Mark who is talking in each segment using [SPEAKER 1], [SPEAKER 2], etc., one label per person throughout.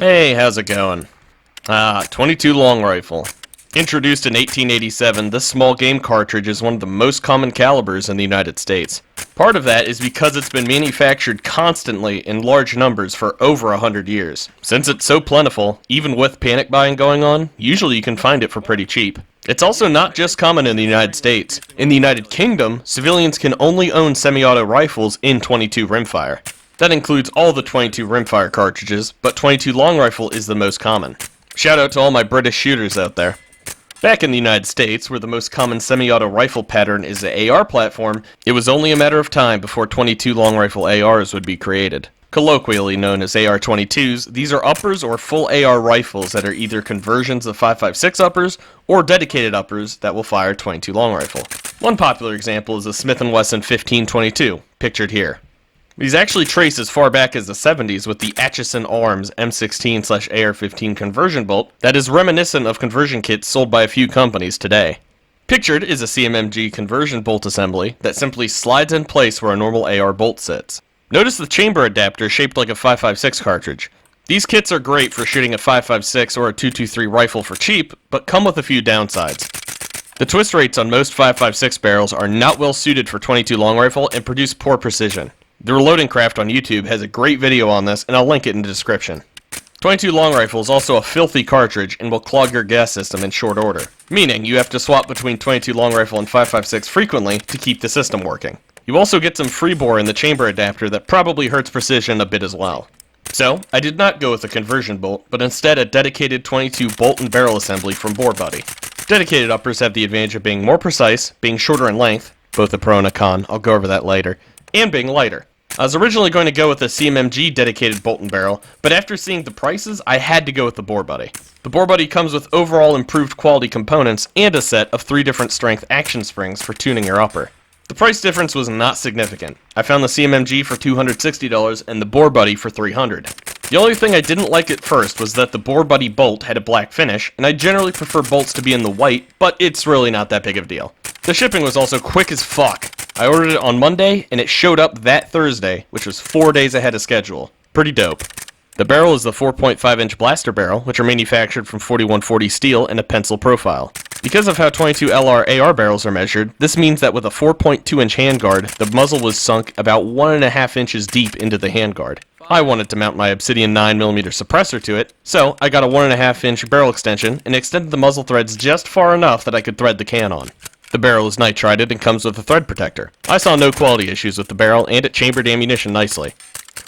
[SPEAKER 1] Hey, how's it going? 22 long rifle. Introduced in 1887, this small game cartridge is one of the most common calibers in the United States. Part of that is because it's been manufactured constantly in large numbers for over 100 years. Since it's so plentiful, even with panic buying going on, usually you can find it for pretty cheap. It's also not just common in the United States. In the United Kingdom, civilians can only own semi-auto rifles in 22 rimfire. That includes all the 22 rimfire cartridges, but 22 long rifle is the most common. Shout out to all my British shooters out there. Back in the United States, where the most common semi-auto rifle pattern is the AR platform, it was only a matter of time before 22 long rifle ARs would be created. Colloquially known as AR-22s, these are uppers or full AR rifles that are either conversions of 5.56 uppers or dedicated uppers that will fire 22 long rifle. One popular example is the Smith & Wesson 1522, pictured here. These actually trace as far back as the 70s with the Atchison Arms M16/AR-15 conversion bolt that is reminiscent of conversion kits sold by a few companies today. Pictured is a CMMG conversion bolt assembly that simply slides in place where a normal AR bolt sits. Notice the chamber adapter shaped like a 5.56 cartridge. These kits are great for shooting a 5.56 or a 223 rifle for cheap, but come with a few downsides. The twist rates on most 5.56 barrels are not well suited for 22 long rifle and produce poor precision. The Reloading Craft on YouTube has a great video on this, and I'll link it in the description. 22 long rifle is also a filthy cartridge and will clog your gas system in short order, meaning you have to swap between 22 long rifle and 5.56 frequently to keep the system working. You also get some free bore in the chamber adapter that probably hurts precision a bit as well. So, I did not go with a conversion bolt, but instead a dedicated 22 bolt and barrel assembly from BoreBuddy. Dedicated uppers have the advantage of being more precise, being shorter in length, both a pro and a con, I'll go over that later, and being lighter. I was originally going to go with the CMMG dedicated bolt and barrel, but after seeing the prices, I had to go with the BoreBuddy. The BoreBuddy comes with overall improved quality components and a set of 3 different strength action springs for tuning your upper. The price difference was not significant. I found the CMMG for $260 and the BoreBuddy for $300. The only thing I didn't like at first was that the BoreBuddy bolt had a black finish, and I generally prefer bolts to be in the white, but it's really not that big of a deal. The shipping was also quick as fuck. I ordered it on Monday, and it showed up that Thursday, which was 4 days ahead of schedule. Pretty dope. The barrel is the 4.5-inch blaster barrel, which are manufactured from 4140 steel and a pencil profile. Because of how 22LR AR barrels are measured, this means that with a 4.2-inch handguard, the muzzle was sunk about 1.5 inches deep into the handguard. I wanted to mount my Obsidian 9mm suppressor to it, so I got a 1.5-inch barrel extension and extended the muzzle threads just far enough that I could thread the can on. The barrel is nitrided and comes with a thread protector. I saw no quality issues with the barrel, and it chambered ammunition nicely.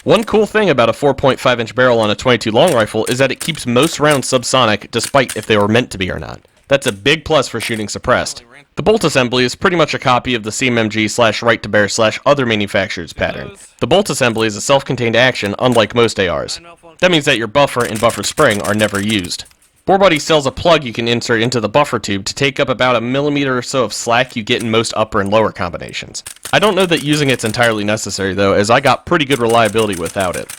[SPEAKER 1] One cool thing about a 4.5-inch barrel on a 22 long rifle is that it keeps most rounds subsonic despite if they were meant to be or not. That's a big plus for shooting suppressed. The bolt assembly is pretty much a copy of the CMMG/right-to-bear/other manufacturers pattern. The bolt assembly is a self-contained action unlike most ARs. That means that your buffer and buffer spring are never used. BoreBuddy sells a plug you can insert into the buffer tube to take up about a millimeter or so of slack you get in most upper and lower combinations. I don't know that using it's entirely necessary though, as I got pretty good reliability without it.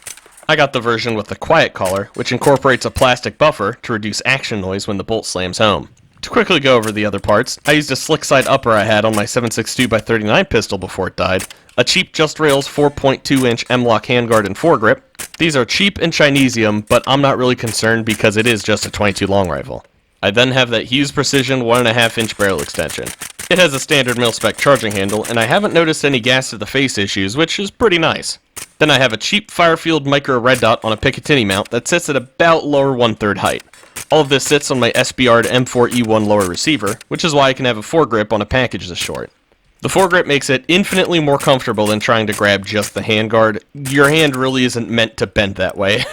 [SPEAKER 1] I got the version with the quiet collar, which incorporates a plastic buffer to reduce action noise when the bolt slams home. To quickly go over the other parts, I used a slick side upper I had on my 7.62x39 pistol before it died, a cheap Just Rails 4.2-inch M-Lock handguard and foregrip. These are cheap and Chinesium, but I'm not really concerned because it is just a 22 long rifle. I then have that Hughes Precision 1.5-inch barrel extension. It has a standard mil-spec charging handle, and I haven't noticed any gas to the face issues, which is pretty nice. Then I have a cheap Firefield Micro Red Dot on a Picatinny mount that sits at about lower 1/3 height. All of this sits on my SBR'd M4E1 lower receiver, which is why I can have a foregrip on a package this short. The foregrip makes it infinitely more comfortable than trying to grab just the handguard. Your hand really isn't meant to bend that way.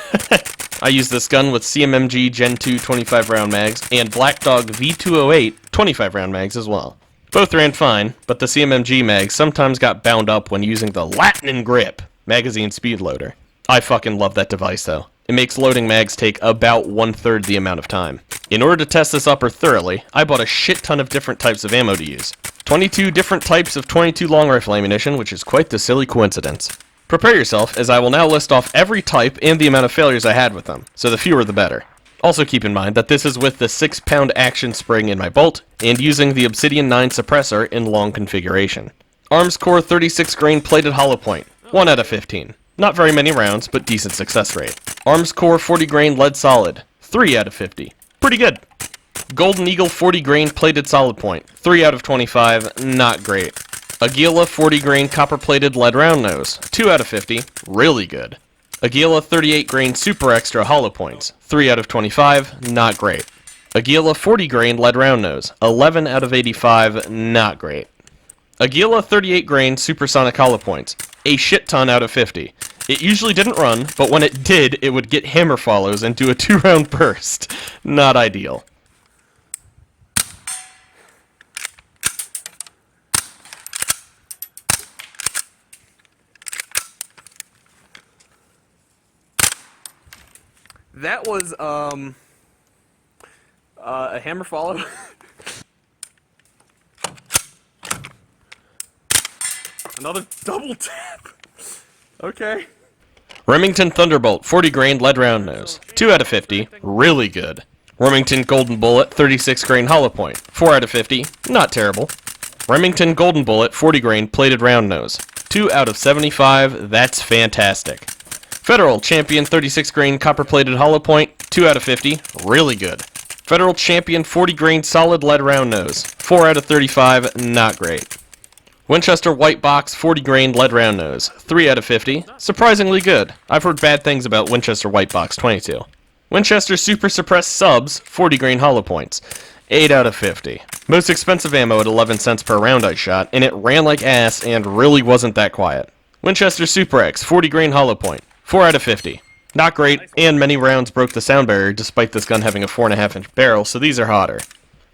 [SPEAKER 1] I use this gun with CMMG Gen 2 25-round mags and Black Dog V208 25-round mags as well. Both ran fine, but the CMMG mags sometimes got bound up when using the Latin Grip magazine speed loader. I fucking love that device though. It makes loading mags take about 1/3 the amount of time. In order to test this upper thoroughly, I bought a shit ton of different types of ammo to use. 22 different types of 22 long rifle ammunition, which is quite the silly coincidence. Prepare yourself, as I will now list off every type and the amount of failures I had with them, so the fewer the better. Also keep in mind that this is with the 6-pound action spring in my bolt, and using the Obsidian 9 suppressor in long configuration. Arms Core 36 grain plated hollow point, 1 out of 15. Not very many rounds, but decent success rate. Arms Core 40 grain lead solid, 3 out of 50. Pretty good. Golden Eagle 40 grain plated solid point, 3 out of 25, not great. Aguila 40 grain copper plated lead round nose, 2 out of 50, really good. Aguila 38 grain super extra hollow points, 3 out of 25, not great. Aguila 40 grain lead round nose, 11 out of 85, not great. Aguila 38 grain supersonic hollow points, a shit ton out of 50. It usually didn't run, but when it did, it would get hammer follows and do a 2-round burst. Not ideal.
[SPEAKER 2] That was, a hammer follow. Another double tap. Okay.
[SPEAKER 1] Remington Thunderbolt 40 grain lead round nose, 2 out of 50, really good. Remington Golden Bullet 36 grain hollow point, 4 out of 50, not terrible. Remington Golden Bullet 40 grain plated round nose, 2 out of 75, that's fantastic. Federal Champion 36 grain copper plated hollow point, 2 out of 50, really good. Federal Champion 40 grain solid lead round nose, 4 out of 35, not great. Winchester White Box 40 grain lead round nose, 3 out of 50, surprisingly good. I've heard bad things about Winchester White Box 22. Winchester Super Suppressed Subs 40 grain hollow points, 8 out of 50. Most expensive ammo at 11 cents per round I shot, and it ran like ass and really wasn't that quiet. Winchester Super X 40 grain hollow point, 4 out of 50. Not great, and many rounds broke the sound barrier despite this gun having a 4.5-inch barrel, so these are hotter.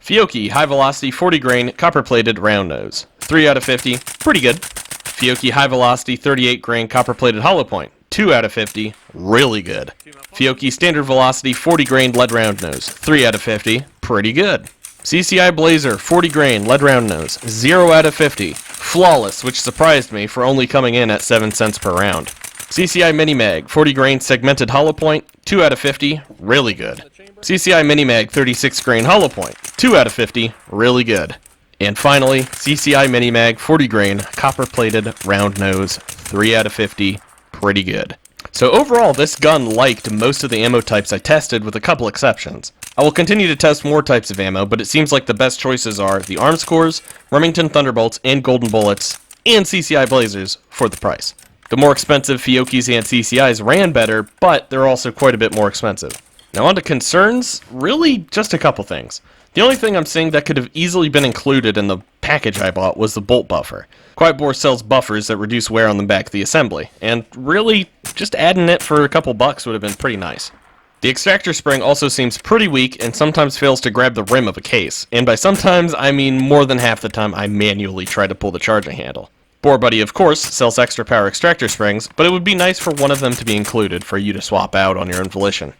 [SPEAKER 1] Fiocchi High Velocity 40 grain copper plated round nose, 3 out of 50, pretty good. Fiocchi High Velocity 38 grain copper plated hollow point, 2 out of 50, really good. Fiocchi Standard Velocity 40 grain lead round nose, 3 out of 50, pretty good. CCI Blazer 40 grain lead round nose, 0 out of 50, flawless, which surprised me for only coming in at 7 cents per round. CCI Minimag 40 grain segmented hollow point, 2 out of 50, really good. CCI Minimag 36 grain hollow point, 2 out of 50, really good. And finally, CCI Minimag 40 grain copper plated round nose, 3 out of 50, pretty good. So overall, this gun liked most of the ammo types I tested with a couple exceptions. I will continue to test more types of ammo, but it seems like the best choices are the Arms Cores, Remington Thunderbolts, and Golden Bullets, and CCI Blazers for the price. The more expensive Fiocchis and CCIs ran better, but they're also quite a bit more expensive. Now on to concerns, really just a couple things. The only thing I'm seeing that could have easily been included in the package I bought was the bolt buffer. Quiet Bore sells buffers that reduce wear on the back of the assembly, and really, just adding it for a couple bucks would have been pretty nice. The extractor spring also seems pretty weak and sometimes fails to grab the rim of a case, and by sometimes I mean more than half the time I manually try to pull the charging handle. BoreBuddy, of course, sells extra power extractor springs, but it would be nice for one of them to be included for you to swap out on your own volition.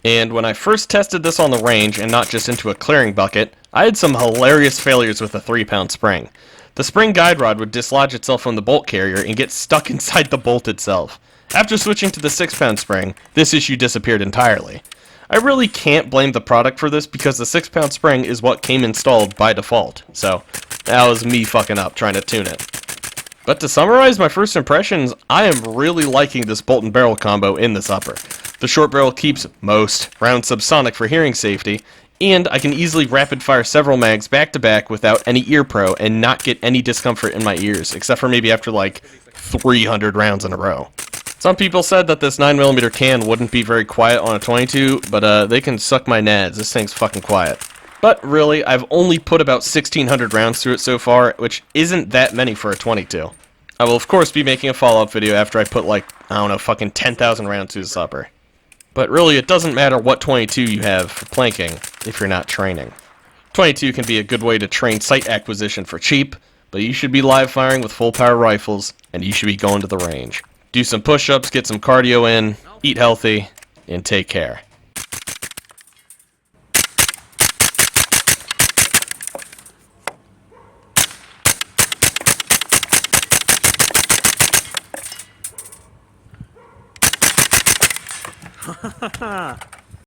[SPEAKER 1] And when I first tested this on the range and not just into a clearing bucket, I had some hilarious failures with a 3-pound spring. The spring guide rod would dislodge itself from the bolt carrier and get stuck inside the bolt itself. After switching to the 6-pound spring, this issue disappeared entirely. I really can't blame the product for this because the 6-pound spring is what came installed by default, so that was me fucking up trying to tune it. But to summarize my first impressions, I am really liking this bolt and barrel combo in this upper. The short barrel keeps most rounds subsonic for hearing safety, and I can easily rapid fire several mags back to back without any ear pro and not get any discomfort in my ears, except for maybe after like 300 rounds in a row. Some people said that this 9mm can wouldn't be very quiet on a 22, but they can suck my nads, this thing's fucking quiet. But really, I've only put about 1,600 rounds through it so far, which isn't that many for a 22. I will of course be making a follow-up video after I put like, I don't know, fucking 10,000 rounds through this upper. But really, it doesn't matter what 22 you have for planking if you're not training. 22 can be a good way to train sight acquisition for cheap, but you should be live firing with full power rifles, and you should be going to the range. Do some push-ups, get some cardio in, eat healthy, and take care.
[SPEAKER 2] Ha ha ha!